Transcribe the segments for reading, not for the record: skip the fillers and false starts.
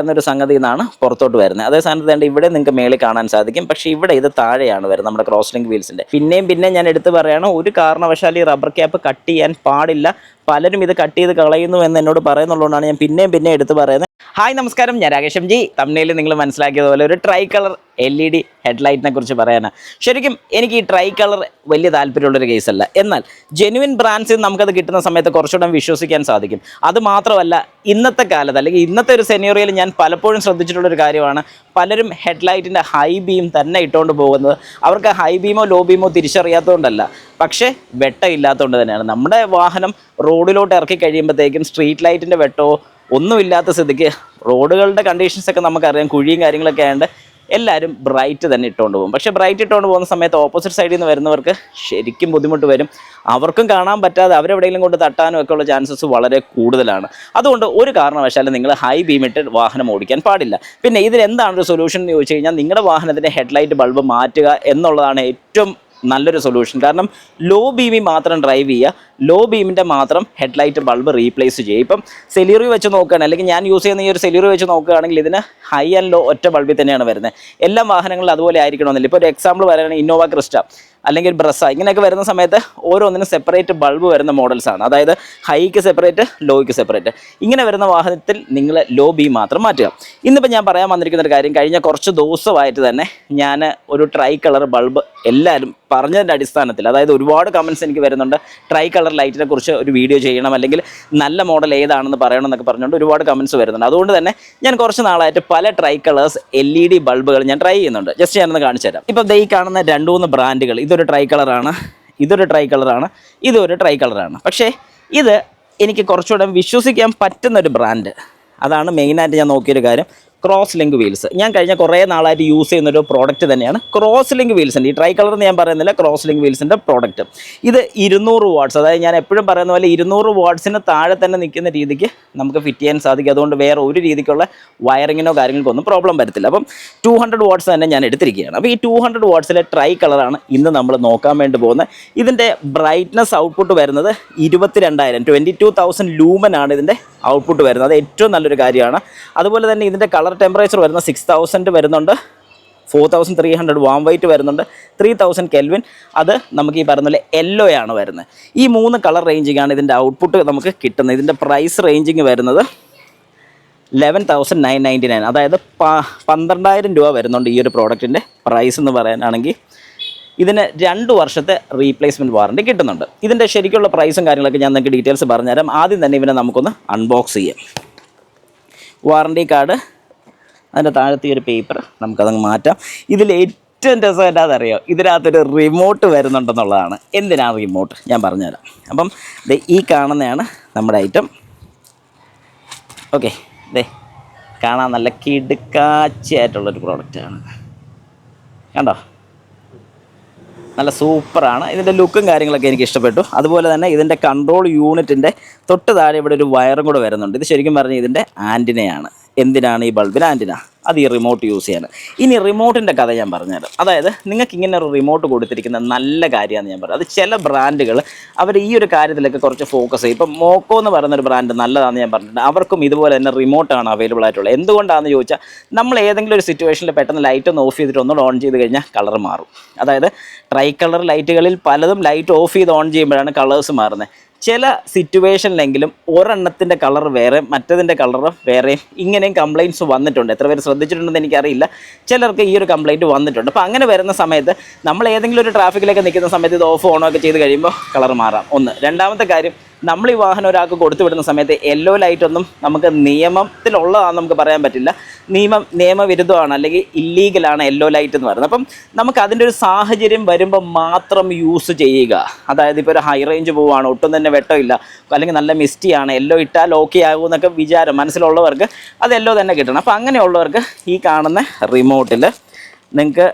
എന്നൊരു സംഗതി നിന്നാണ് പുറത്തോട്ട് വരുന്നത്. അതേ സ്ഥാനത്ത് തന്നെ ഇവിടെ നിങ്ങൾക്ക് മേളിൽ കാണാൻ സാധിക്കും. പക്ഷേ ഇവിടെ ഇത് താഴെയാണ് വരുന്നത് നമ്മുടെ ക്രോസ് ലിങ്ക് വീൽസിൻ്റെ. പിന്നെയും ഞാൻ എടുത്ത് പറയുകയാണ്, ഒരു കാരണവശാലും ഈ റബ്ബർ ക്യാപ്പ് കട്ട് ചെയ്യാൻ പാടില്ല. പലരും ഇത് കട്ട് ചെയ്ത് കളയുന്നു എന്ന് എന്നോട് പറയുന്നുള്ളതുകൊണ്ടാണ് ഞാൻ പിന്നെയും എടുത്ത് പറയുന്നത്. ഹായ് നമസ്കാരം, ഞാൻ രാകേഷ് ജി. തമ്മിൽ നിങ്ങൾ മനസ്സിലാക്കിയതുപോലെ ഒരു ട്രൈ കളർ LED ഹെഡ്ലൈറ്റിനെ കുറിച്ച് പറയാനാണ്. ശരിക്കും എനിക്ക് ഈ ട്രൈ കളർ വലിയ താല്പര്യമുള്ളൊരു കേസല്ല. എന്നാൽ ജെനുവിൻ ബ്രാൻഡ്സിൽ നമുക്കത് കിട്ടുന്ന സമയത്ത് കുറച്ചുകൂടെ വിശ്വസിക്കാൻ സാധിക്കും. അതുമാത്രമല്ല, ഇന്നത്തെ കാലത്ത് അല്ലെങ്കിൽ ഇന്നത്തെ ഒരു സെനറിയോയിൽ ഞാൻ പലപ്പോഴും ശ്രദ്ധിച്ചിട്ടുള്ളൊരു കാര്യമാണ്, പലരും ഹെഡ്ലൈറ്റിൻ്റെ ഹൈ ബീം തന്നെ ഇട്ടുകൊണ്ട് പോകുന്നത്. അവർക്ക് ഹൈ ബീമോ ലോ ബീമോ തിരിച്ചറിയാത്തതുകൊണ്ടല്ല, പക്ഷേ വെട്ടമില്ലാത്തതുകൊണ്ട് തന്നെയാണ്. നമ്മുടെ വാഹനം റോഡിലോട്ട് ഇറക്കി കഴിയുമ്പോഴത്തേക്കും സ്ട്രീറ്റ് ലൈറ്റിൻ്റെ വെട്ടമോ ഒന്നുമില്ലാത്ത സ്ഥിതിക്ക് റോഡുകളുടെ കണ്ടീഷൻസൊക്കെ നമുക്കറിയാം, കുഴിയും കാര്യങ്ങളൊക്കെ ആയതുകൊണ്ട് എല്ലാവരും ബ്രൈറ്റ് തന്നെ ഇട്ടുകൊണ്ട് പോകും. പക്ഷേ ബ്രൈറ്റ് ഇട്ടുകൊണ്ട് പോകുന്ന സമയത്ത് ഓപ്പോസിറ്റ് സൈഡിൽ നിന്ന് വരുന്നവർക്ക് ശരിക്കും ബുദ്ധിമുട്ട് വരും. അവർക്കും കാണാൻ പറ്റാതെ അവരെവിടെയെങ്കിലും കൊണ്ട് തട്ടാനും ഒക്കെ ഉള്ള ചാൻസസ് വളരെ കൂടുതലാണ്. അതുകൊണ്ട് ഒരു കാരണവശാലും നിങ്ങൾ ഹൈ ബീമിട്ട് വാഹനം ഓടിക്കാൻ പാടില്ല. പിന്നെ ഇതിലെന്താണ് ഒരു സൊല്യൂഷൻ എന്ന് ചോദിച്ചു കഴിഞ്ഞാൽ, നിങ്ങളുടെ വാഹനത്തിൻ്റെ ഹെഡ്ലൈറ്റ് ബൾബ് മാറ്റുക എന്നുള്ളതാണ് ഏറ്റവും നല്ലൊരു സൊല്യൂഷൻ. കാരണം ലോ ബീമിൽ മാത്രം ഡ്രൈവ് ചെയ്യുക, ലോ ബീമിൻ്റെ മാത്രം ഹെഡ്ലൈറ്റ് ബൾബ് റീപ്ലേസ് ചെയ്യുക. ഇപ്പം സെലീറി വെച്ച് നോക്കുകയാണ്, അല്ലെങ്കിൽ ഞാൻ യൂസ് ചെയ്യുന്ന ഈ ഒരു സെലീറി വെച്ച് നോക്കുകയാണെങ്കിൽ ഇതിന് ഹൈ ആൻഡ് ലോ ഒറ്റ ബൾബിൽ തന്നെയാണ് വരുന്നത്. എല്ലാ വാഹനങ്ങളും അതുപോലെ ആയിരിക്കണമെന്നില്ല. ഇപ്പോൾ ഒരു എക്സാമ്പിൾ പറയുകയാണെങ്കിൽ ഇന്നോവ ക്രിസ്റ്റ അല്ലെങ്കിൽ ബ്രസ ഇങ്ങനെയൊക്കെ വരുന്ന സമയത്ത് ഓരോന്നിനും സെപ്പറേറ്റ് ബൾബ് വരുന്ന മോഡൽസാണ്. അതായത് ഹൈക്ക് സെപ്പറേറ്റ്, ലോയ്ക്ക് സെപ്പറേറ്റ്. ഇങ്ങനെ വരുന്ന വാഹനത്തിൽ നിങ്ങൾ ലോ ബീം മാത്രം മാറ്റുക. ഇന്നിപ്പോൾ ഞാൻ പറയാൻ വന്നിരിക്കുന്ന ഒരു കാര്യം, കഴിഞ്ഞ കുറച്ച് ദിവസമായിട്ട് തന്നെ ഞാൻ ഒരു ട്രൈ കളർ ബൾബ് എല്ലാവരും പറഞ്ഞതിൻ്റെ അടിസ്ഥാനത്തിൽ, അതായത് ഒരുപാട് കമൻറ്റ്സ് എനിക്ക് വരുന്നുണ്ട്, ട്രൈ കളർ ലൈറ്റിനെ കുറിച്ച് ഒരു വീഡിയോ ചെയ്യണം, അല്ലെങ്കിൽ നല്ല മോഡൽ ഏതാണെന്ന് പറയണം എന്നൊക്കെ പറഞ്ഞുകൊണ്ട് ഒരുപാട് കമൻറ്റ്സ് വരുന്നുണ്ട്. അതുകൊണ്ട് തന്നെ ഞാൻ കുറച്ച് നാളായിട്ട് പല ട്രൈ കളേഴ്സ് LED ബൾബുകൾ ഞാൻ ട്രൈ ചെയ്യുന്നുണ്ട്. ജസ്റ്റ് ഞാനൊന്ന് കാണിച്ചു തരാം. ഇപ്പോൾ ഈ കാണുന്ന 2-3 ബ്രാൻഡുകൾ, ഇതൊരു ട്രൈ കളറാണ്, ഇതൊരു ട്രൈ കളറാണ്, ഇതൊരു ട്രൈ കളറാണ്. പക്ഷേ ഇത് എനിക്ക് കുറച്ചുകൂടെ വിശ്വസിക്കാൻ പറ്റുന്നൊരു ബ്രാൻഡ്, അതാണ് മെയിനായിട്ട് ഞാൻ നോക്കിയൊരു കാര്യം. ക്രോസ് ലിങ്ക് വീൽസ് ഞാൻ കഴിഞ്ഞ കുറേ നാളായിട്ട് യൂസ് ചെയ്യുന്നൊരു പ്രോഡക്റ്റ് തന്നെയാണ് ക്രോസ് ലിങ്ക് വീൽസിൻ്റെ. ഈ ട്രൈ കളർ എന്ന് ഞാൻ പറയുന്നില്ല, ക്രോസ് ലിങ്ക് വീൽസിൻ്റെ പ്രോഡക്റ്റ്. ഇത് 200 വാട്ട്സ്, അതായത് ഞാൻ എപ്പോഴും പറയുന്ന പോലെ 200 വാട്ട്സിന് താഴെ തന്നെ നിൽക്കുന്ന രീതിക്ക് നമുക്ക് ഫിറ്റ് ചെയ്യാൻ സാധിക്കും. അതുകൊണ്ട് വേറെ ഒരു രീതിക്കുള്ള വയറിങ്ങിനോ കാര്യങ്ങൾക്കൊന്നും പ്രോബ്ലം വരത്തില്ല. അപ്പം 200 വാട്ട്സ് തന്നെ ഞാൻ എടുത്തിരിക്കുകയാണ്. അപ്പോൾ ഈ 200 വാട്ട്സിലെ ട്രൈ കളറാണ് ഇന്ന് നമ്മൾ നോക്കാൻ വേണ്ടി പോകുന്നത്. ഇതിൻ്റെ ബ്രൈറ്റ്നസ് ഔട്ട്പുട്ട് വരുന്നത് 22,000 ലൂമനാണ് ഇതിൻ്റെ ഔട്ട്പുട്ട് വരുന്നത്. അത് ഏറ്റവും നല്ലൊരു കാര്യമാണ്. അതുപോലെ തന്നെ ഇതിൻ്റെ കളർ ടെമ്പറേച്ചർ വരുന്നത് 6000 വരുന്നുണ്ട്, 4300 വാം വൈറ്റ് വരുന്നുണ്ട്, 3000 കെൽവിൻ. അത് നമുക്ക് ഈ പറയുന്ന പോലെ യെല്ലോ ആണ് വരുന്നത്. ഈ 3 കളർ റേഞ്ചിങ്ങാണ് ഇതിൻ്റെ ഔട്ട്പുട്ട് നമുക്ക് കിട്ടുന്നത്. ഇതിൻ്റെ പ്രൈസ് റേഞ്ചിങ് വരുന്നത് 11,999, അതായത് 12,000 രൂപ വരുന്നുണ്ട് ഈ ഒരു പ്രോഡക്റ്റിൻ്റെ പ്രൈസ് എന്ന് പറയാനാണെങ്കിൽ. ഇതിന് 2 വർഷത്തെ റീപ്ലേസ്മെൻറ്റ് വാറണ്ടി കിട്ടുന്നുണ്ട്. ഇതിൻ്റെ ശരിക്കുള്ള പ്രൈസും കാര്യങ്ങളൊക്കെ ഞാൻ നിങ്ങൾക്ക് ഡീറ്റെയിൽസ് പറഞ്ഞുതരാം. ആദ്യം തന്നെ ഇവനെ നമുക്കൊന്ന് അൺബോക്സ് ചെയ്യാം. വാറണ്ടി കാർഡ്, അതിൻ്റെ താഴത്തെ ഒരു പേപ്പർ നമുക്കതങ്ങ് മാറ്റാം. ഇതിൽ ഏറ്റവും രസം എന്താണെന്നറിയോ, ഇതിനകത്തൊരു റിമോട്ട് വരുന്നുണ്ടെന്നുള്ളതാണ്. എന്തിനാണ് റിമോട്ട് ഞാൻ പറഞ്ഞുതരാം. അപ്പം ഈ കാണുന്നതാണ് നമ്മുടെ ഐറ്റം. ഓക്കെ, കാണാൻ നല്ല കിടുക്കാച്ചയായിട്ടുള്ളൊരു പ്രോഡക്റ്റാണ്. കണ്ടോ, നല്ല സൂപ്പറാണ്. ഇതിൻ്റെ ലുക്കും കാര്യങ്ങളൊക്കെ എനിക്ക് ഇഷ്ടപ്പെട്ടു. അതുപോലെ തന്നെ ഇതിൻ്റെ കൺട്രോൾ യൂണിറ്റിൻ്റെ തൊട്ട് താഴെ ഇവിടെ ഒരു വയറും കൂടെ വരുന്നുണ്ട്. ഇത് ശരിക്കും പറഞ്ഞാൽ ഇതിൻ്റെ ആൻറ്റിനയാണ്. എന്തിനാണ് ഈ ബൾബിന് ആൻറ്റിന? അത് ഈ റിമോട്ട് യൂസ് ചെയ്യാൻ. ഇനി റിമോട്ടിൻ്റെ കഥ ഞാൻ പറഞ്ഞുതരാം. അതായത് നിങ്ങൾക്ക് ഇങ്ങനെ ഒരു റിമോട്ട് കൊടുത്തിരിക്കുന്ന നല്ല കാര്യമാണെന്ന് ഞാൻ പറയാം. അത് ചില ബ്രാൻഡുകൾ അവർ ഈ ഒരു കാര്യത്തിലൊക്കെ കുറച്ച് ഫോക്കസ് ചെയ്യും. ഇപ്പം മോക്കോ എന്ന് പറയുന്നൊരു ബ്രാൻഡ് നല്ലതാണെന്ന് ഞാൻ പറഞ്ഞിട്ടുണ്ട്. അവർക്കും ഇതുപോലെ തന്നെ റിമോട്ടാണ് അവൈലബിൾ ആയിട്ടുള്ളത്. എന്തുകൊണ്ടാണെന്ന് ചോദിച്ചാൽ, നമ്മൾ ഏതെങ്കിലും ഒരു സിറ്റുവേഷനിൽ പെട്ടെന്ന് ലൈറ്റ് ഒന്ന് ഓഫ് ചെയ്തിട്ട് ഒന്നുകൂടെ ഓൺ ചെയ്ത് കഴിഞ്ഞാൽ കളർ മാറും. അതായത് ട്രൈ കളർ ലൈറ്റുകളിൽ പലതും ലൈറ്റ് ഓഫ് ചെയ്ത് ഓൺ ചെയ്യുമ്പോഴാണ് കളേഴ്സ് മാറുന്നത്. ചില സിറ്റുവേഷനിലെങ്കിലും ഒരെണ്ണത്തിൻ്റെ കളർ വേറെ, മറ്റതിൻ്റെ കളർ വേറെ, ഇങ്ങനെയും കംപ്ലയിൻറ്റ്സ് വന്നിട്ടുണ്ട്. എത്ര പേര് ശ്രദ്ധിച്ചിട്ടുണ്ടെന്ന് എനിക്കറിയില്ല. ചിലർക്ക് ഈ ഒരു കംപ്ലയിൻറ്റ് വന്നിട്ടുണ്ട്. അപ്പോൾ അങ്ങനെ വരുന്ന സമയത്ത് നമ്മൾ ഏതെങ്കിലും ഒരു ട്രാഫിക്കിലൊക്കെ നിൽക്കുന്ന സമയത്ത് ഇത് ഓഫ് ഓണോ ഒക്കെ ചെയ്ത് കഴിയുമ്പോൾ കളർ മാറാം. ഒന്ന്. രണ്ടാമത്തെ കാര്യം, നമ്മൾ ഈ വാഹനം ഒരാൾക്ക് കൊടുത്തു വിടുന്ന സമയത്ത് യെല്ലോ ലൈറ്റൊന്നും നമുക്ക് നിയമത്തിലുള്ളതാണെന്ന് നമുക്ക് പറയാൻ പറ്റില്ല. നിയമവിരുദ്ധമാണ്, അല്ലെങ്കിൽ ഇല്ലീഗലാണ് യെല്ലോ ലൈറ്റ് എന്ന് പറയുന്നത്. അപ്പം നമുക്ക് അതിൻ്റെ ഒരു സാഹചര്യം വരുമ്പോൾ മാത്രം യൂസ് ചെയ്യുക. അതായത് ഇപ്പോൾ ഒരു ഹൈ റേഞ്ച് പോവുകയാണ്, ഒട്ടും തന്നെ വെട്ടമില്ല, അല്ലെങ്കിൽ നല്ല മിസ്റ്റിയാണ്, യെല്ലോ ഇട്ടാൽ ഓക്കെ ആകുമെന്നൊക്കെ വിചാരം മനസ്സിലുള്ളവർക്ക് അത് യെല്ലോ തന്നെ കിട്ടണം. അപ്പോൾ അങ്ങനെയുള്ളവർക്ക് ഈ കാണുന്ന റിമോട്ടിൽ നിങ്ങൾക്ക്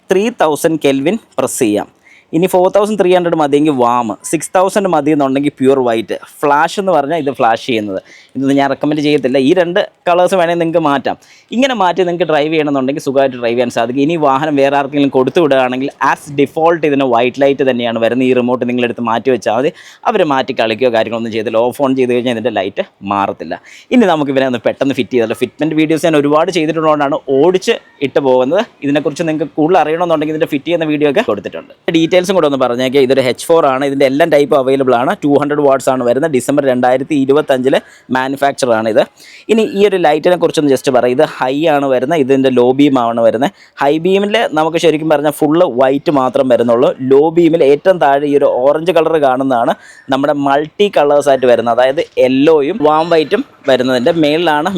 3000 കെൽവിൻ പ്രസ് ചെയ്യാം. ഇനി 4300 മതിയെങ്കിൽ വാം, 6000 മതി എന്നുണ്ടെങ്കിൽ പ്യൂർ വൈറ്റ്. ഫ്ലാഷ് എന്ന് പറഞ്ഞാൽ ഇത് ഫ്ലാഷ് ചെയ്യുന്നത്. ഇതൊന്നും ഞാൻ റെക്കമെൻഡ് ചെയ്യത്തില്ല. ഈ 2 കളേഴ്സ് വേണമെങ്കിൽ നിങ്ങൾക്ക് മാറ്റാം. ഇങ്ങനെ മാറ്റി നിങ്ങൾക്ക് ഡ്രൈവ് ചെയ്യണമെന്നുണ്ടെങ്കിൽ സുഖമായിട്ട് ഡ്രൈവ് ചെയ്യാൻ സാധിക്കും. ഇനി വാഹനം വേറെ ആർക്കെങ്കിലും കൊടുത്തു വിടുകയാണെങ്കിൽ ആസ് ഡിഫോൾട്ട് ഇതിന് വൈറ്റ് ലൈറ്റ് തന്നെയാണ് വരുന്നത്. ഈ റിമോട്ട് നിങ്ങളെടുത്ത് മാറ്റി വെച്ചാൽ മതി. അവർ മാറ്റി കളിക്കുകയോ കാര്യങ്ങളൊന്നും ചെയ്തില്ല. ഓഫ് ഓൺ ചെയ്ത് കഴിഞ്ഞാൽ ഇതിൻ്റെ ലൈറ്റ് മാറത്തില്ല. ഇനി നമുക്ക് ഇവനെ ഒന്ന് പെട്ടെന്ന് ഫിറ്റ് ചെയ്തല്ലോ. ഫിറ്റ്മെൻറ്റ് വീഡിയോസ് ഞാൻ ഒരുപാട് ചെയ്തിട്ടുള്ളതുകൊണ്ടാണ് ഓടിച്ച് ഇട്ട് പോകുന്നത്. ഇതിനെക്കുറിച്ച് നിങ്ങൾക്ക് കൂടുതൽ അറിയണമെന്നുണ്ടെങ്കിൽ ഇതിൻ്റെ ഫിറ്റ് ചെയ്യുന്ന വീഡിയോ ഒക്കെ കൊടുത്തിട്ടുണ്ട്. ഡീറ്റെയിൽസും കൂടെ ഒന്ന് പറഞ്ഞേക്കാം. ഇതൊരു H4 ആണ്. ഇതിൻ്റെ എല്ലാ ടൈപ്പും അവൈലബിൾ ആണ്. 200 വാട്ട്സ് ആണ് വരുന്നത്. ഡിസംബർ 2025 മാനുഫാക്ചർ ആണ് ഇത്. ഇനി ഈ ഒരു ലൈറ്റിനെ കുറിച്ചൊന്ന് ജസ്റ്റ് പറയാം. ഇത് ഹൈ ആണ് വരുന്നത്. ഇതിൻ്റെ ലോ ബീം ആണ് വരുന്നത്. ഹൈ ബീമിൽ നമുക്ക് ശരിക്കും പറഞ്ഞാൽ ഫുള്ള് വൈറ്റ് മാത്രം വരുന്നുള്ളൂ. ലോ ബീമിൽ ഏറ്റവും താഴെ ഈ ഒരു ഓറഞ്ച് കളർ കാണുന്നതാണ് നമ്മുടെ മൾട്ടി കളേഴ്സായിട്ട് വരുന്നത്. അതായത് യെല്ലോയും വാം വൈറ്റും വരുന്നതിൻ്റെ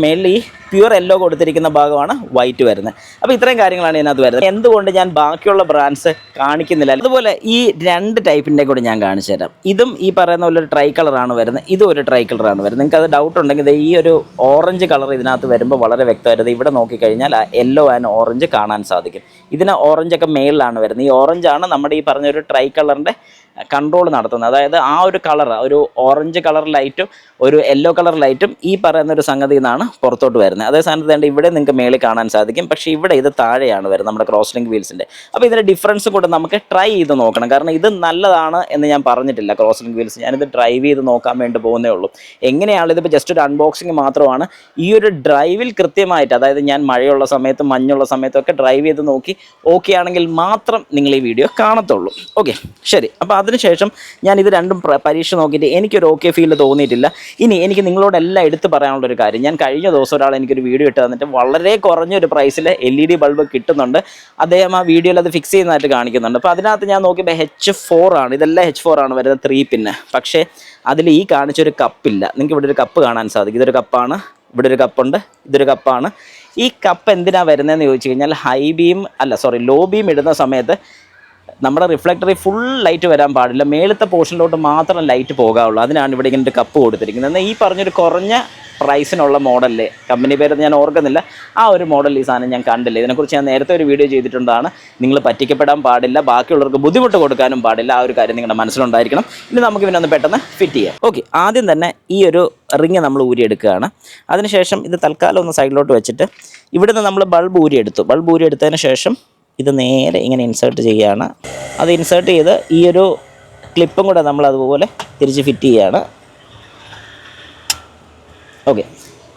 മേളിൽ ഈ പ്യൂർ യെല്ലോ കൊടുത്തിരിക്കുന്ന ഭാഗമാണ് വൈറ്റ് വരുന്നത്. അപ്പോൾ ഇത്രയും കാര്യങ്ങളാണ് ഇതിനകത്ത് വരുന്നത്. എന്തുകൊണ്ട് ഞാൻ ബാക്കിയുള്ള ബ്രാൻഡ്സ് കാണിക്കുന്നില്ല? അതുപോലെ ഈ 2 ടൈപ്പിൻ്റെ കൂടെ ഞാൻ കാണിച്ചു തരാം. ഇതും ഈ പറയുന്ന പോലെ ഒരു ട്രൈ കളറാണ് വരുന്നത്. ഇതും ഒരു ട്രൈ കളറാണ് വരുന്നത്. നിങ്ങൾക്ക് അത് ഡൗട്ട് ഉണ്ടെങ്കിൽ ഈ ഒരു ഓറഞ്ച് കളർ ഇതിനകത്ത് വരുമ്പോൾ വളരെ വ്യക്തമായിട്ട് ഇവിടെ നോക്കിക്കഴിഞ്ഞാൽ ആ യെല്ലോ ആൻഡ് ഓറഞ്ച് കാണാൻ സാധിക്കും. ഇതിന് ഓറഞ്ചൊക്കെ മേളിലാണ് വരുന്നത്. ഈ ഓറഞ്ചാണ് നമ്മുടെ ഈ പറഞ്ഞ ഒരു ട്രൈ കളറിൻ്റെ കൺട്രോൾ നടത്തുന്നത്. അതായത് ആ ഒരു കളർ, ഒരു ഓറഞ്ച് കളർ ലൈറ്റും ഒരു യെല്ലോ കളർ ലൈറ്റും ഈ പറയുന്ന ഒരു സംഗതിയിൽ നിന്നാണ് പുറത്തോട്ട് വരുന്നത്. അതേ സ്ഥാനത്ത് ഇവിടെ നിങ്ങൾക്ക് മേളിൽ കാണാൻ സാധിക്കും. പക്ഷേ ഇവിടെ ഇത് താഴെയാണ് വരുന്നത്, നമ്മുടെ ക്രോസ് ലിങ്ക് വീൽസിൻ്റെ. അപ്പോൾ ഇതിൻ്റെ ഡിഫറൻസ് കൂടെ നമുക്ക് ട്രൈ ചെയ്ത് നോക്കണം. കാരണം ഇത് നല്ലതാണ് എന്ന് ഞാൻ പറഞ്ഞിട്ടില്ല ക്രോസ് ലിങ്ക് വീൽസ്. ഞാനിത് ഡ്രൈവ് ചെയ്ത് നോക്കാൻ വേണ്ടി പോകുന്നേ ഉള്ളൂ. എങ്ങനെയാണ് ഇതിപ്പോൾ ജസ്റ്റ് ഒരു അൺബോക്സിങ് മാത്രമാണ്. ഈ ഒരു ഡ്രൈവിൽ കൃത്യമായിട്ട്, അതായത് ഞാൻ മഴയുള്ള സമയത്തും മഞ്ഞുള്ള സമയത്തും ഒക്കെ ഡ്രൈവ് ചെയ്ത് നോക്കി ഓക്കെ ആണെങ്കിൽ മാത്രം നിങ്ങൾ ഈ വീഡിയോ കാണത്തുള്ളൂ. ഓക്കെ, ശരി. അപ്പോൾ അതിനുശേഷം ഞാൻ ഇത് രണ്ടും പരീക്ഷ നോക്കിയിട്ട് എനിക്കൊരു ഓക്കെ ഫീൽ തോന്നിയിട്ടില്ല. ഇനി എനിക്ക് നിങ്ങളോടെല്ലാം എടുത്ത് പറയാനുള്ളൊരു കാര്യം, ഞാൻ കഴിഞ്ഞ ദിവസം ഒരാൾ എനിക്കൊരു വീഡിയോ ഇട്ട് തന്നിട്ട് വളരെ കുറഞ്ഞൊരു പ്രൈസിൽ LED ബൾബ് കിട്ടുന്നുണ്ട്. അദ്ദേഹം ആ വീഡിയോയിൽ അത് ഫിക്സ് ചെയ്യുന്നതായിട്ട് കാണിക്കുന്നുണ്ട്. അപ്പോൾ അതിനകത്ത് ഞാൻ നോക്കിയപ്പോൾ H4 ആണ്, ഇതെല്ലാം H4 ആണ് വരുന്നത്, 3 പിന്ന്. പക്ഷേ അതിൽ ഈ കാണിച്ചൊരു കപ്പില്ല. നിങ്ങൾക്ക് ഇവിടെ ഒരു കപ്പ് കാണാൻ സാധിക്കും. ഇതൊരു കപ്പാണ്, ഇവിടെ ഒരു കപ്പുണ്ട്, ഇതൊരു കപ്പാണ്. ഈ കപ്പ് എന്തിനാണ് വരുന്നതെന്ന് ചോദിച്ചു കഴിഞ്ഞാൽ ലോ ബീം ഇടുന്ന സമയത്ത് നമ്മുടെ റിഫ്ലക്ടറിൽ ഫുൾ ലൈറ്റ് വരാൻ പാടില്ല. മേളത്തെ പോർഷനിലോട്ട് മാത്രം ലൈറ്റ് പോകാവുള്ളൂ. അതിനാണ് ഇവിടെ ഇങ്ങനെ ഒരു കപ്പ് കൊടുത്തിരിക്കുന്നത്. എന്നാൽ ഈ പറഞ്ഞൊരു കുറഞ്ഞ പ്രൈസിനുള്ള മോഡലിൽ, കമ്പനി പേരൊന്നും ഞാൻ ഓർക്കുന്നില്ല, ആ ഒരു മോഡൽ ഈ സാധനം ഞാൻ കണ്ടില്ല. ഇതിനെക്കുറിച്ച് ഞാൻ നേരത്തെ ഒരു വീഡിയോ ചെയ്തിട്ടുണ്ടാണ്. നിങ്ങൾ പറ്റിക്കപ്പെടാൻ പാടില്ല, ബാക്കിയുള്ളവർക്ക് ബുദ്ധിമുട്ട് കൊടുക്കാനും പാടില്ല. ആ ഒരു കാര്യം നിങ്ങളുടെ മനസ്സിലുണ്ടായിരിക്കണം. ഇനി നമുക്ക് ഇതിനൊന്ന് പെട്ടെന്ന് ഫിറ്റ് ചെയ്യാം. ഓക്കെ, ആദ്യം തന്നെ ഈ ഒരു റിങ് നമ്മൾ ഊരിയെടുക്കുകയാണ്. അതിനുശേഷം ഇത് തൽക്കാലം ഒന്ന് സൈഡിലോട്ട് വെച്ചിട്ട് ഇവിടുന്ന് നമ്മൾ ബൾബ് ഊരിയെടുത്തതിന് ശേഷം ഇത് നേരെ ഇങ്ങനെ ഇൻസേർട്ട് ചെയ്യുകയാണ്. അത് ഇൻസേർട്ട് ചെയ്ത് ഈ ഒരു ക്ലിപ്പും കൂടെ നമ്മൾ അതുപോലെ തിരിച്ച് ഫിറ്റ് ചെയ്യുകയാണ്. ഓക്കെ,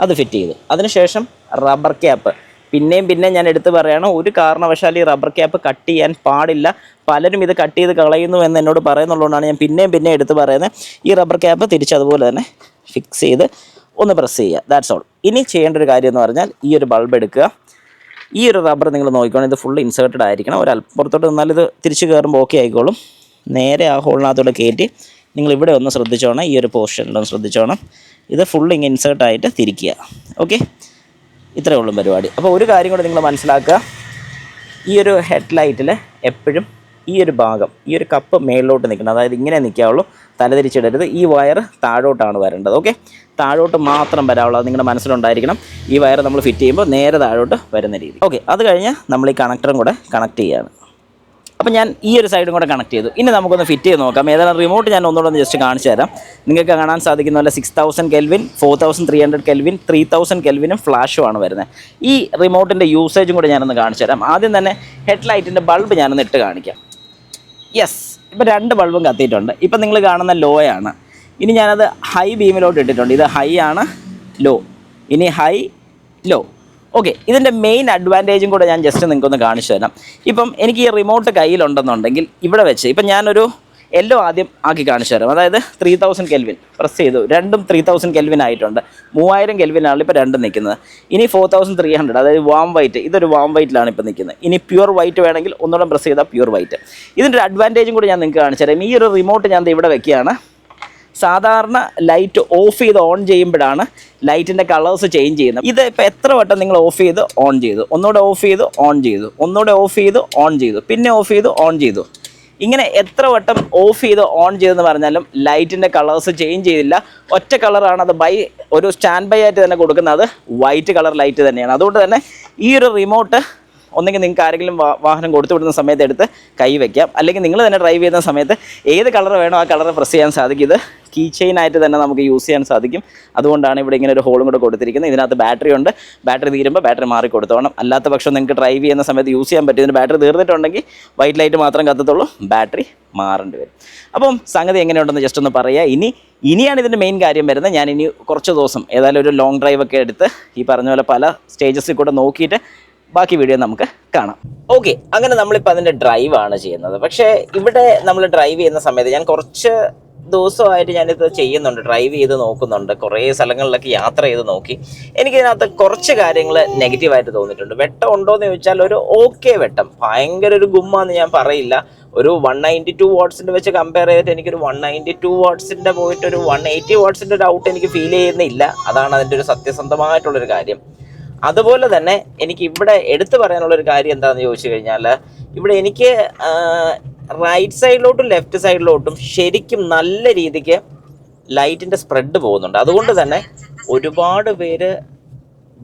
അത് ഫിറ്റ് ചെയ്തു. അതിനുശേഷം റബ്ബർ ക്യാപ്പ് പിന്നെ ഞാൻ എടുത്ത് പറയുകയാണ്, ഒരു കാരണവശാലും ഈ റബ്ബർ ക്യാപ്പ് കട്ട് ചെയ്യാൻ പാടില്ല. പലരും ഇത് കട്ട് ചെയ്ത് കളയുന്നു എന്ന് എന്നോട് പറയുന്നുള്ളതുകൊണ്ടാണ് ഞാൻ പിന്നെ എടുത്ത് പറയുന്നത്. ഈ റബ്ബർ ക്യാപ്പ് തിരിച്ച് അതുപോലെ തന്നെ ഫിക്സ് ചെയ്ത് ഒന്ന് പ്രസ് ചെയ്യുക. That's all. ഇനി ചെയ്യേണ്ട ഒരു കാര്യം എന്ന് പറഞ്ഞാൽ ഈ ഒരു ബൾബ് എടുക്കുക. ഈ ഒരു റബ്ബർ നിങ്ങൾ നോക്കിക്കോണം, ഇത് ഫുൾ ഇൻസേർട്ടഡ് ആയിരിക്കണം. പുറത്തോട്ട് നിന്നാൽ ഇത് തിരിച്ച് കയറുമ്പോൾ ഓക്കെ ആയിക്കോളും. നേരെ ആ ഹോളിനകത്തോടെ കയറ്റി നിങ്ങളിവിടെ ഒന്ന് ശ്രദ്ധിച്ചോണം, ഈ ഒരു പോർഷനിലൊന്ന് ശ്രദ്ധിച്ചോണം. ഇത് ഫുൾ ഇങ്ങനെ ഇൻസേർട്ടായിട്ട് തിരിക്കുക. ഓക്കെ, ഇത്രയേ ഉള്ളൂ പരിപാടി. അപ്പോൾ ഒരു കാര്യം കൂടെ നിങ്ങൾ മനസ്സിലാക്കുക, ഈ ഒരു ഹെഡ് ലൈറ്റിൽ എപ്പോഴും ഈ ഒരു ഭാഗം, ഈ ഒരു കപ്പ് മേളിലോട്ട് നിൽക്കണം. അതായത് ഇങ്ങനെ നിൽക്കാവുള്ളൂ, തലതിരിച്ചിടരുത്. ഈ വയർ താഴോട്ടാണ് വരേണ്ടത്. ഓക്കെ, താഴോട്ട് മാത്രം വരാവുള്ളൂ. അത് നിങ്ങളുടെ മനസ്സിലുണ്ടായിരിക്കണം. ഈ വയർ നമ്മൾ ഫിറ്റ് ചെയ്യുമ്പോൾ നേരെ താഴോട്ട് വരുന്ന രീതി. ഓക്കെ, അത് കഴിഞ്ഞ് നമ്മൾ ഈ കണക്ടറും കൂടെ കണക്ട് ചെയ്യുകയാണ്. അപ്പോൾ ഞാൻ ഈ ഒരു സൈഡും കൂടെ കണക്ട് ചെയ്തു. ഇനി നമുക്കൊന്ന് ഫിറ്റ് ചെയ്ത് നോക്കാം. ഏതാണ് റിമോട്ട് ഞാൻ ഒന്നുകൂടെ ഒന്ന് ജസ്റ്റ് കാണിച്ചു തരാം. നിങ്ങൾക്ക് കാണാൻ സാധിക്കുന്ന പോലെ 6000 കെൽവിൻ, 4300 കെൽവിൻ, 3000 കെൽവിനും ഫ്ലാഷുമാണ് വരുന്നത്. ഈ റിമോട്ടിൻ്റെ യൂസേജും കൂടെ ഞാനൊന്ന് കാണിച്ചു തരാം. ആദ്യം തന്നെ ഹെഡ് ലൈറ്റിൻ്റെ ബൾബ് ഞാനൊന്ന് ഇട്ട് കാണിക്കാം. യെസ്, ഇപ്പോൾ 2 ബൾബും കത്തിയിട്ടുണ്ട്. ഇപ്പം നിങ്ങൾ കാണുന്ന ലോ ആണ്. ഇനി ഞാനത് ഹൈ ബീമിലോട്ട് ഇട്ടിട്ടുണ്ട്. ഇത് ഹൈ ആണ്, ലോ, ഇനി ഹൈ, ലോ. ഓക്കെ, ഇതിൻ്റെ മെയിൻ അഡ്വാൻറ്റേജും കൂടെ ഞാൻ ജസ്റ്റ് നിങ്ങൾക്കൊന്ന് കാണിച്ചു തരാം. ഇപ്പം എനിക്ക് ഈ റിമോട്ട് കയ്യിലുണ്ടെന്നുണ്ടെങ്കിൽ ഇവിടെ വെച്ച് ഇപ്പം ഞാനൊരു യെല്ലോ ആദ്യം ആക്കി കാണിച്ചു തരാം. അതായത് 3000 കെൽവിൻ പ്രസ് ചെയ്തു. രണ്ടും 3000 കെൽവിൻ ആയിട്ടുണ്ട്. 3000 കെൽവിനാണ് ഇപ്പോൾ രണ്ടും നിൽക്കുന്നത്. ഇനി 4300, അതായത് വാം വൈറ്റ്, ഇതൊരു വാം വൈറ്റിലാണ് ഇപ്പോൾ നിൽക്കുന്നത്. ഇനി പ്യൂർ വൈറ്റ് വേണമെങ്കിൽ ഒന്നുകൂടെ പ്രസ് ചെയ്താൽ പ്യൂർ വൈറ്റ്. ഇതിൻ്റെ ഒരു അഡ്വാൻറ്റേജും കൂടി ഞാൻ നിങ്ങൾക്ക് കാണിച്ചു തരാം. ഈ ഒരു റിമോട്ട് ഞാൻ ഇവിടെ വെക്കുകയാണ്. സാധാരണ ലൈറ്റ് ഓഫ് ചെയ്ത് ഓൺ ചെയ്യുമ്പോഴാണ് ലൈറ്റിൻ്റെ കളേഴ്സ് ചേഞ്ച് ചെയ്യുന്നത്. ഇത് ഇപ്പോൾ എത്ര വട്ടം നിങ്ങൾ ഓഫ് ചെയ്ത് ഓൺ ചെയ്തു, ഒന്നുകൂടെ ഓഫ് ചെയ്ത് ഓൺ ചെയ്തു, ഒന്നുകൂടെ ഓഫ് ചെയ്ത് ഓൺ ചെയ്തു, പിന്നെ ഓഫ് ചെയ്ത് ഓൺ ചെയ്തു. ഇങ്ങനെ എത്ര വട്ടം ഓഫ് ചെയ്ത് ഓൺ ചെയ്തെന്ന് പറഞ്ഞാലും ലൈറ്റിൻ്റെ കളേഴ്സ് ചേഞ്ച് ചെയ്തില്ല. ഒറ്റ കളറാണ്. അത് ഒരു സ്റ്റാൻഡ് ബൈ ആയിട്ട് തന്നെ കൊടുക്കുന്നത് വൈറ്റ് കളർ ലൈറ്റ് തന്നെയാണ്. അതുകൊണ്ട് തന്നെ ഈ ഒരു റിമോട്ട് ഒന്നെങ്കിൽ നിങ്ങൾക്ക് ആരെങ്കിലും വാഹനം കൊടുത്തു വിടുന്ന സമയത്ത് എടുത്ത് കൈ വയ്ക്കാം, അല്ലെങ്കിൽ നിങ്ങൾ തന്നെ ഡ്രൈവ് ചെയ്യുന്ന സമയത്ത് ഏത് കളർ വേണോ ആ കളർ പ്രസ് ചെയ്യാൻ സാധിക്കും. ഇത് കീ ചെയിൻ ആയിട്ട് തന്നെ നമുക്ക് യൂസ് ചെയ്യാൻ സാധിക്കും. അതുകൊണ്ടാണ് ഇവിടെ ഇങ്ങനെ ഒരു ഹോളും കൂടെ കൊടുത്തിരിക്കുന്നത്. ഇതിനകത്ത് ബാറ്ററി ഉണ്ട്. ബാറ്ററി തീരുമ്പോൾ ബാറ്ററി മാറി കൊടുത്തോണം. അല്ലാത്ത പക്ഷം നിങ്ങൾക്ക് ഡ്രൈവ് ചെയ്യുന്ന സമയത്ത് യൂസ് ചെയ്യാൻ പറ്റും. ഇതിന് ബാറ്ററി തീർന്നിട്ടുണ്ടെങ്കിൽ വൈറ്റ് ലൈറ്റ് മാത്രം കത്തത്തുള്ളൂ, ബാറ്ററി മാറേണ്ടി വരും. അപ്പം സംഗതി എങ്ങനെയുണ്ടെന്ന് ജസ്റ്റ് ഒന്ന് പറയുക. ഇനിയാണ് ഇതിൻ്റെ മെയിൻ കാര്യം വരുന്നത്. ഞാൻ ഇനി കുറച്ച് ദിവസം ഏതായാലും ഒരു ലോങ് ഡ്രൈവ് ഒക്കെ എടുത്ത് ഈ പറഞ്ഞ പോലെ പല സ്റ്റേജസിൽ കൂടെ നോക്കിയിട്ട് ബാക്കി വീഡിയോ നമുക്ക് കാണാം. ഓക്കെ, അങ്ങനെ നമ്മളിപ്പോൾ അതിൻ്റെ ഡ്രൈവാണ് ചെയ്യുന്നത്. പക്ഷേ ഇവിടെ നമ്മൾ ഡ്രൈവ് ചെയ്യുന്ന സമയത്ത് ഞാൻ കുറച്ച് ദിവസമായിട്ട് ഞാനിത് ചെയ്യുന്നുണ്ട്, ഡ്രൈവ് ചെയ്ത് നോക്കുന്നുണ്ട്, കുറേ സ്ഥലങ്ങളിലൊക്കെ യാത്ര ചെയ്ത് നോക്കി. എനിക്കിതിനകത്ത് കുറച്ച് കാര്യങ്ങൾ നെഗറ്റീവായിട്ട് തോന്നിയിട്ടുണ്ട്. വെട്ടം ഉണ്ടോ എന്ന് ചോദിച്ചാൽ ഒരു ഓക്കെ വെട്ടം, ഭയങ്കര ഒരു ഗുമ്മാന്ന് ഞാൻ പറയില്ല. ഒരു 192 വാട്ട്സിൻ്റെ വെച്ച് കമ്പയർ ചെയ്തിട്ട് എനിക്കൊരു 192 വാട്ട്സിൻ്റെ പോയിട്ട് ഒരു 180 വാട്ട്സിൻ്റെ ഒരു ഔട്ട് എനിക്ക് ഫീൽ ചെയ്യുന്നില്ല. അതാണ് അതിൻ്റെ ഒരു സത്യസന്ധമായിട്ടുള്ളൊരു കാര്യം. അതുപോലെ തന്നെ എനിക്ക് ഇവിടെ എടുത്തു പറയാനുള്ളൊരു കാര്യം എന്താണെന്ന് ചോദിച്ചു കഴിഞ്ഞാൽ, ഇവിടെ എനിക്ക് റൈറ്റ് സൈഡിലോട്ടും ലെഫ്റ്റ് സൈഡിലോട്ടും ശരിക്കും നല്ല രീതിക്ക് ലൈറ്റിൻ്റെ സ്പ്രെഡ് പോകുന്നുണ്ട്. അതുകൊണ്ട് തന്നെ ഒരുപാട് പേര്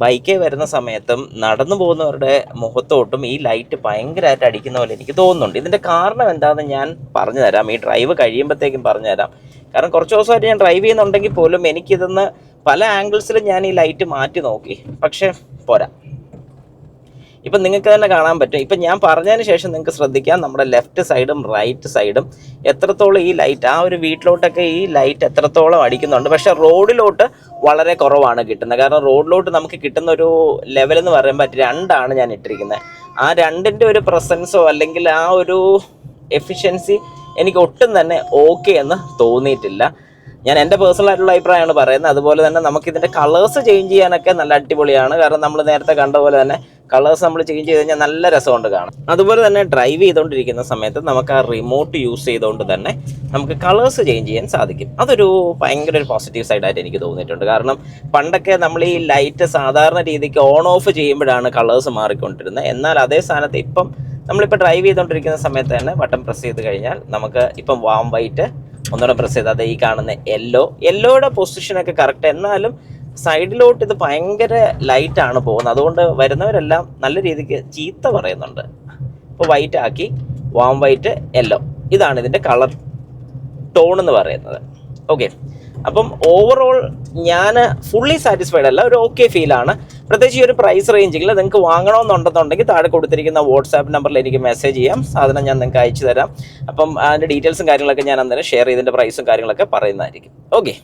ബൈക്കിൽ വരുന്ന സമയത്തും നടന്നു പോകുന്നവരുടെ മുഖത്തോട്ടും ഈ ലൈറ്റ് ഭയങ്കരമായിട്ട് അടിക്കുന്ന പോലെ എനിക്ക് തോന്നുന്നുണ്ട്. ഇതിൻ്റെ കാരണം എന്താണെന്ന് ഞാൻ പറഞ്ഞു തരാം, ഈ ഡ്രൈവ് കഴിയുമ്പോഴത്തേക്കും പറഞ്ഞു തരാം. കാരണം കുറച്ച് ദിവസമായിട്ട് ഞാൻ ഡ്രൈവ് ചെയ്യുന്നുണ്ടെങ്കിൽ പോലും എനിക്കിതൊന്ന് പല ആംഗിൾസിലും ഞാൻ ഈ ലൈറ്റ് മാറ്റി നോക്കി, പക്ഷേ പോരാ. ഇപ്പം നിങ്ങൾക്ക് തന്നെ കാണാൻ പറ്റും. ഇപ്പം ഞാൻ പറഞ്ഞതിന് ശേഷം നിങ്ങൾക്ക് ശ്രദ്ധിക്കാം, നമ്മുടെ ലെഫ്റ്റ് സൈഡും റൈറ്റ് സൈഡും എത്രത്തോളം ഈ ലൈറ്റ്, ആ ഒരു വീട്ടിലോട്ടൊക്കെ ഈ ലൈറ്റ് എത്രത്തോളം അടിക്കുന്നുണ്ട്. പക്ഷേ റോഡിലോട്ട് വളരെ കുറവാണ് കിട്ടുന്നത്. കാരണം റോഡിലോട്ട് നമുക്ക് കിട്ടുന്ന ഒരു ലെവൽ എന്ന് പറയുമ്പോൾ 2 ഞാൻ ഇട്ടിരിക്കുന്നത്. ആ 2ൻ്റെ ഒരു പ്രസൻസോ അല്ലെങ്കിൽ ആ ഒരു എഫിഷ്യൻസി എനിക്ക് ഒട്ടും തന്നെ ഓക്കെ എന്ന് തോന്നിയിട്ടില്ല. ഞാൻ എൻ്റെ പേഴ്സണൽ ആയിട്ടുള്ള അഭിപ്രായമാണ് പറയുന്നത്. അതുപോലെ തന്നെ നമുക്കിതിൻ്റെ കളേഴ്സ് ചേഞ്ച് ചെയ്യാനൊക്കെ നല്ല അടിപൊളിയാണ്. കാരണം നമ്മൾ നേരത്തെ കണ്ട പോലെ തന്നെ കളേഴ്സ് നമ്മൾ ചേഞ്ച് ചെയ്ത് കഴിഞ്ഞാൽ നല്ല രസമുണ്ട് കാണാം. അതുപോലെ തന്നെ ഡ്രൈവ് ചെയ്തുകൊണ്ടിരിക്കുന്ന സമയത്ത് നമുക്ക് ആ റിമോട്ട് യൂസ് ചെയ്തുകൊണ്ട് തന്നെ നമുക്ക് കളേഴ്സ് ചേഞ്ച് ചെയ്യാൻ സാധിക്കും. അതൊരു ഭയങ്കര ഒരു പോസിറ്റീവ് സൈഡായിട്ട് എനിക്ക് തോന്നിയിട്ടുണ്ട്. കാരണം പണ്ടൊക്കെ നമ്മൾ ഈ ലൈറ്റ് സാധാരണ രീതിക്ക് ഓൺ ഓഫ് ചെയ്യുമ്പോഴാണ് കളേഴ്സ് മാറിക്കൊണ്ടിരുന്നത്. എന്നാൽ അതേ സ്ഥാനത്ത് ഇപ്പം നമ്മളിപ്പോൾ ഡ്രൈവ് ചെയ്തുകൊണ്ടിരിക്കുന്ന സമയത്ത് തന്നെ ബട്ടൺ പ്രസ് ചെയ്ത് കഴിഞ്ഞാൽ നമുക്ക് ഇപ്പം വാം വൈറ്റ് ഒന്നുകൂടെ പ്രസ് ചെയ്ത് അത് ഈ കാണുന്ന യെല്ലോയുടെ പൊസിഷനൊക്കെ കറക്റ്റ്, എന്നാലും സൈഡിലോട്ട് ഇത് ഭയങ്കര ലൈറ്റാണ് പോകുന്നത്. അതുകൊണ്ട് വരുന്നവരെല്ലാം നല്ല രീതിക്ക് ചീത്ത പറയുന്നുണ്ട്. ഇപ്പോൾ വൈറ്റ് ആക്കി, വാം വൈറ്റ്, യെല്ലോ, ഇതാണ് ഇതിൻ്റെ കളർ ടോൺ എന്ന് പറയുന്നത്. ഓക്കെ, അപ്പം ഓവറോൾ ഞാൻ ഫുള്ളി സാറ്റിസ്ഫൈഡ് അല്ല, ഒരു ഓക്കെ ഫീലാണ്. പ്രത്യേകിച്ച് ഈ ഒരു പ്രൈസ് റേഞ്ചിൽ നിങ്ങൾക്ക് വാങ്ങണമെന്നുണ്ടെന്നുണ്ടെങ്കിൽ താഴെ കൊടുത്തിരിക്കുന്ന വാട്സാപ്പ് നമ്പറിൽ എനിക്ക് മെസ്സേജ് ചെയ്യാം. സാധനം ഞാൻ നിങ്ങൾക്ക് അയച്ചു തരാം. അപ്പം അതിൻ്റെ ഡീറ്റെയിൽസും കാര്യങ്ങളൊക്കെ ഞാൻ അന്നേരം ഷെയർ ചെയ്തതിൻ്റെ പ്രൈസും കാര്യങ്ങളൊക്കെ പറയുന്നതായിരിക്കും. ഓക്കെ,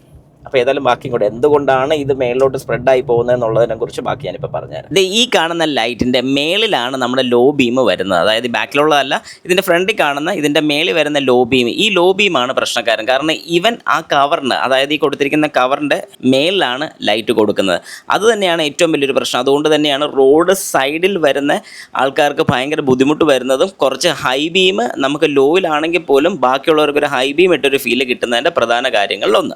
അപ്പോൾ ഏതായാലും ബാക്കി കൂടെ എന്തുകൊണ്ടാണ് ഇത് മേളിലോട്ട് സ്പ്രെഡായി പോകുന്നത് എന്നുള്ളതിനെ കുറിച്ച് ബാക്കി ഞാനിപ്പോൾ പറഞ്ഞുതരാം. ഇത് ഈ കാണുന്ന ലൈറ്റിൻ്റെ മേളിലാണ് നമ്മുടെ ലോ ബീം വരുന്നത്. അതായത് ബാക്കിലുള്ളതല്ല, ഇതിൻ്റെ ഫ്രണ്ടിൽ കാണുന്ന ഇതിൻ്റെ മേളിൽ വരുന്ന ലോ ബീം, ഈ ലോ ബീമാണ് പ്രശ്നക്കാരൻ. കാരണം ഇവൻ ആ കവറിന്, അതായത് ഈ കൊടുത്തിരിക്കുന്ന കവറിൻ്റെ മേളിലാണ് ലൈറ്റ് കൊടുക്കുന്നത്. അത് തന്നെയാണ് ഏറ്റവും വലിയൊരു പ്രശ്നം. അതുകൊണ്ട് തന്നെയാണ് റോഡ് സൈഡിൽ വരുന്ന ആൾക്കാർക്ക് ഭയങ്കര ബുദ്ധിമുട്ട് വരുന്നതും. കുറച്ച് ഹൈ ബീം നമുക്ക് ലോയിലാണെങ്കിൽ പോലും ബാക്കിയുള്ളവർക്ക് ഒരു ഹൈ ബീം ഇട്ടൊരു ഫീല് കിട്ടുന്നതിൻ്റെ പ്രധാന കാര്യങ്ങളിലൊന്ന്.